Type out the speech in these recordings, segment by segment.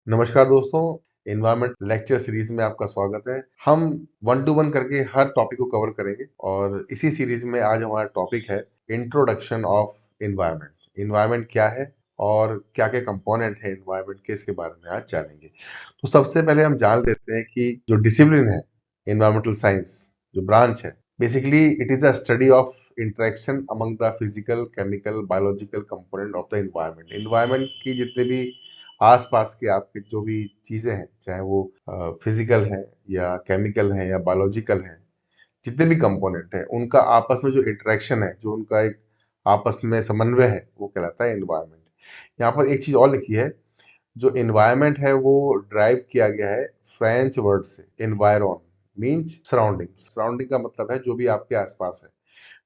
नमस्कार दोस्तों, environment lecture series में आपका स्वागत है। हम वन टू वन करके हर टॉपिक को कवर करेंगे और इसी सीरीज में आज हमारा टॉपिक है इंट्रोडक्शन ऑफ एनवायरनमेंट। एनवायरनमेंट क्या है और क्या क्या कंपोनेंट है एनवायरनमेंट के, इसके बारे में आज जानेंगे। तो सबसे पहले हम जान लेते हैं कि जो डिसिप्लिन है एनवायरमेंटल साइंस, जो ब्रांच है, basically it is a study of interaction among the physical, chemical, biological component of the environment. Environment की जितने भी आसपास के आपके जो भी चीजें हैं, चाहे वो फिजिकल है या केमिकल है या बायोलॉजिकल है, जितने भी कंपोनेंट है उनका आपस में जो इंटरेक्शन है, जो उनका एक आपस में समन्वय है, वो कहलाता है एनवायरनमेंट। यहाँ पर एक चीज और लिखी है, जो एनवायरनमेंट है वो ड्राइव किया गया है फ्रेंच वर्ड से। Environ means surrounding. सराउंडिंग का मतलब है जो भी आपके आसपास है।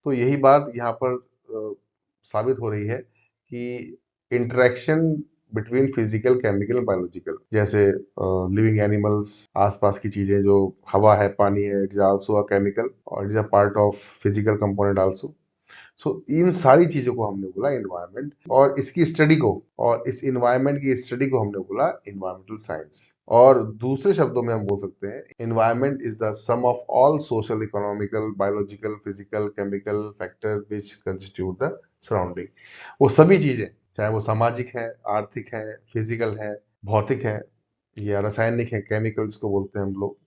तो यही बात यहाँ पर साबित हो रही है कि interaction between physical, chemical, biological, जैसे लिविंग एनिमल्स, आसपास की चीजें, जो हवा है, पानी है, it is also a chemical और it is a part of physical component also. So इन सारी चीजों को हमने बोला एनवायरनमेंट, और इसकी स्टडी को, और इस एनवायरनमेंट की स्टडी को हमने बोला एनवायरमेंटल साइंस। और दूसरे शब्दों में हम बोल सकते हैं environment is the sum of all social, economical, biological, physical, chemical factor which constitute the surrounding. वो सभी चीजें, चाहे वो सामाजिक है, आर्थिक है, फिजिकल है, भौतिक है, या रासायनिक है, केमिकल जिसको बोलते हैं हम लोग,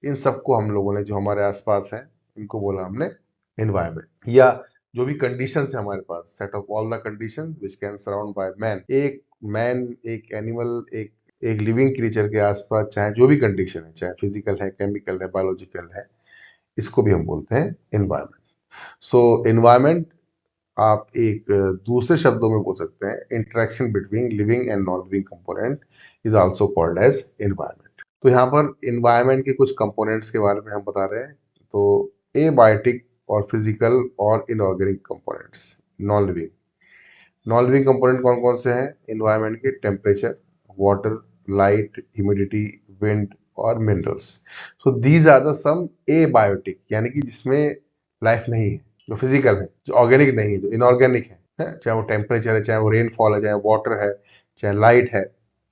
इन सबको हम लोगों ने, जो हमारे आसपास है, इनको बोला हमने एनवायरनमेंट। या जो भी कंडीशंस है हमारे पास, set of all the conditions which can surround by man. एक मैन, एक एनिमल, एक लिविंग क्रीचर के आसपास चाहे जो भी कंडीशन है, चाहे फिजिकल है, केमिकल है, बायोलॉजिकल है, इसको भी हम बोलते हैं एनवायरनमेंट। सो एनवायरनमेंट आप एक दूसरे शब्दों में बोल सकते हैं interaction between living and non living component is also called as environment. तो यहाँ पर एनवायरनमेंट के कुछ कंपोनेंट्स के बारे में हम बता रहे हैं। तो एबायोटिक और फिजिकल और inorganic components, non living. Non living component कौन कौन से हैं एनवायरनमेंट के? Temperature, water, light, humidity, wind और minerals. So these are the some abiotic, यानी कि जिसमें लाइफ नहीं है, जो फिजिकल है, जो ऑर्गेनिक नहीं है, जो इनऑर्गेनिक है, चाहे वो टेम्परेचर है, चाहे वो रेनफॉल है, चाहे वाटर है, चाहे लाइट है,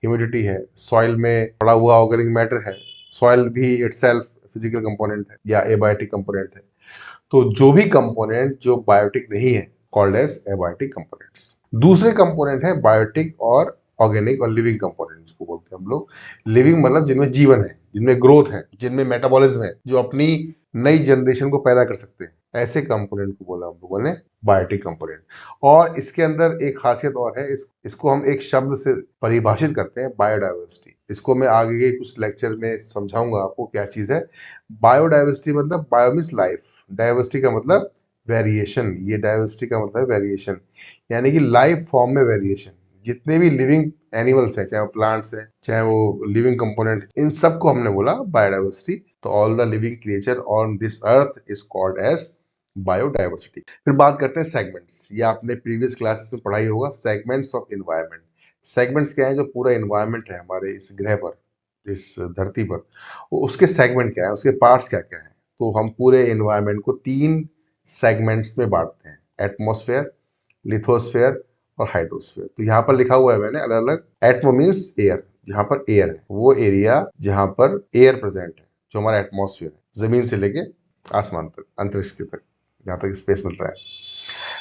ह्यूमिडिटी है, सॉइल में पड़ा हुआ ऑर्गेनिक मैटर है। सॉइल भी इटसेल्फ फिजिकल कंपोनेंट है या एबायोटिक कंपोनेंट है। तो जो भी कंपोनेंट जो बायोटिक नहीं है, कॉल्ड एज एबायोटिक कंपोनेंट्स। दूसरे कंपोनेंट है बायोटिक और ऑर्गेनिक और लिविंग कंपोनेंट, जिसको बोलते हैं हम लोग। लिविंग मतलब जिनमें जीवन है, जिनमें ग्रोथ है, जिनमें मेटाबॉलिज्म है, जो अपनी नई जनरेशन को पैदा कर सकते हैं, ऐसे कंपोनेंट को बोला हम लोगों ने बायोटिक कंपोनेंट। और इसके अंदर एक खासियत और है, इसको हम एक शब्द से परिभाषित करते हैं, बायोडाइवर्सिटी। इसको मैं आगे के कुछ लेक्चर में समझाऊंगा आपको क्या चीज है बायोडाइवर्सिटी। मतलब बायो मीन्स लाइफ, डाइवर्सिटी का मतलब वेरिएशन। ये डाइवर्सिटी का मतलब वेरिएशन, यानी कि लाइफ फॉर्म में वेरिएशन। जितने भी लिविंग एनिमल्स हैं, चाहे वो प्लांट्स हैं, चाहे वो लिविंग कंपोनेंट, इन सबको हमने बोला बायोडाइवर्सिटी। तो all the living creature on this earth is called as biodiversity. फिर बात करते हैं सेगमेंट्स। ये आपने प्रीवियस क्लासेस में पढ़ाई होगा, सेगमेंट्स ऑफ एनवायरनमेंट। सेगमेंट्स क्या है? जो पूरा एनवायरनमेंट है हमारे इस ग्रह पर, इस धरती पर, वो उसके सेगमेंट क्या है, उसके पार्ट्स क्या क्या है। तो हम पूरे एनवायरनमेंट को तीन सेगमेंट्स में बांटते हैं, एटमॉस्फेयर, लिथोस्फेयर और हाइड्रोस्फेयर। तो यहाँ पर लिखा हुआ है मैंने अलग अलग। एटमो मीन्स एयर, जहाँ पर एयर है, वो एरिया जहाँ पर एयर प्रेजेंट है, जो हमारा एटमॉस्फेयर है, जमीन से लेके आसमान तक, अंतरिक्ष के तक, जहाँ तक स्पेस मिल रहा है।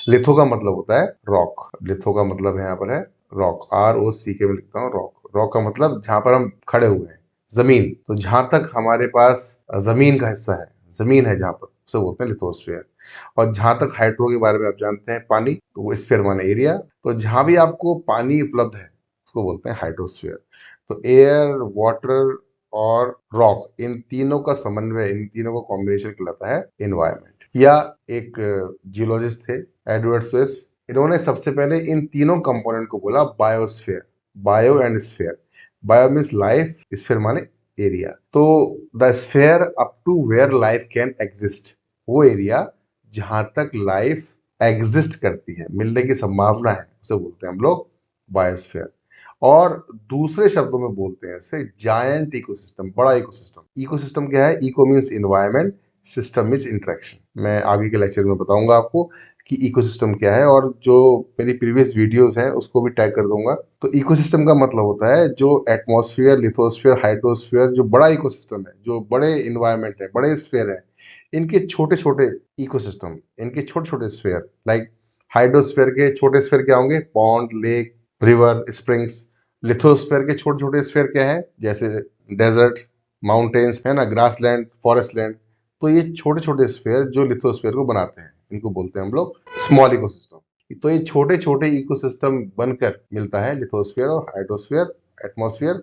लिथो का मतलब होता है रॉक। लिथो का मतलब यहाँ पर है रॉक, ROCK में लिखता हूँ रॉक। रॉक का मतलब जहाँ पर हम खड़े हुए हैं, जमीन। तो जहां तक हमारे पास जमीन का हिस्सा है, जमीन है जहां पर, उसे बोलते हैं लिथोस्फेयर। और जहां तक हाइड्रो के बारे में आप जानते हैं, पानी, तो वो स्फीयर माने एरिया। तो जहां भी आपको पानी उपलब्ध है, उसको बोलते हैं हाइड्रोस्फीयर। तो एयर, वाटर और रॉक, इन तीनों का समन्वय, इन तीनों का कॉम्बिनेशन कहलाता है एनवायरनमेंट। या एक जियोलॉजिस्ट थे, एडवर्ड स्विस, इन्होंने सबसे पहले इन तीनों कंपोनेंट को बोला biosphere. Bio and sphere. Bio means life, sphere माने एरिया। तो the sphere up to where life can exist, वो एरिया जहां तक लाइफ एग्जिस्ट करती है, मिलने की संभावना है, उसे बोलते हैं हम लोग बायोस्फीयर। और दूसरे शब्दों में बोलते हैं इसे जायंट इकोसिस्टम, बड़ा इकोसिस्टम। इकोसिस्टम क्या है? Eco means environment, system means interaction. मैं आगे के लेक्चर में बताऊंगा आपको कि इकोसिस्टम क्या है, और जो मेरी प्रीवियस वीडियोस हैं उसको भी टैग कर दूंगा। तो इकोसिस्टम का मतलब होता है जो एटमॉस्फेयर, लिथोस्फेयर, हाइड्रोस्फेयर, जो बड़ा इकोसिस्टम है, जो बड़े इन्वायरमेंट है, बड़े स्फेयर है, इनके छोटे छोटे इकोसिस्टम, इनके छोटे छोटे स्फेयर। लाइक हाइड्रोस्फेयर के छोटे स्फेयर क्या होंगे? Pond, lake, river, springs. Lithosphere के छोटे छोटे स्फेयर क्या है? जैसे डेजर्ट, माउंटेन्स, है ना, ग्रासलैंड, फॉरेस्ट लैंड। तो ये छोटे छोटे स्फेयर जो लिथोस्फेयर को बनाते हैं, इनको बोलते हैं हम लोग स्मॉल इकोसिस्टम। तो ये छोटे छोटे इकोसिस्टम बनकर मिलता है लिथोस्फेयर और हाइड्रोस्फेयर, एटमॉस्फेयर।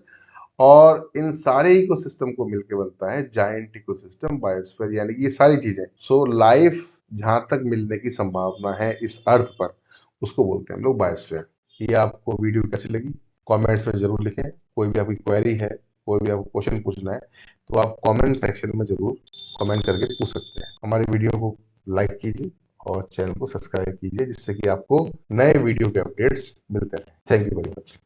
और इन सारे इकोसिस्टम को मिलकर बनता है जायंट इकोसिस्टम, बायोस्फीयर, यानी कि ये सारी चीजें। सो लाइफ जहां तक मिलने की संभावना है इस अर्थ पर, उसको बोलते हैं हम लोग बायोस्फीयर। ये आपको वीडियो कैसी लगी कमेंट्स में जरूर लिखें। कोई भी आपकी क्वेरी है, कोई भी आपको क्वेश्चन पूछना है, तो आप कमेंट सेक्शन में जरूर कमेंट करके पूछ सकते हैं। हमारे वीडियो को लाइक कीजिए और चैनल को सब्सक्राइब कीजिए, जिससे कि आपको नए वीडियो के अपडेट्स मिलते रहे। Thank you very much.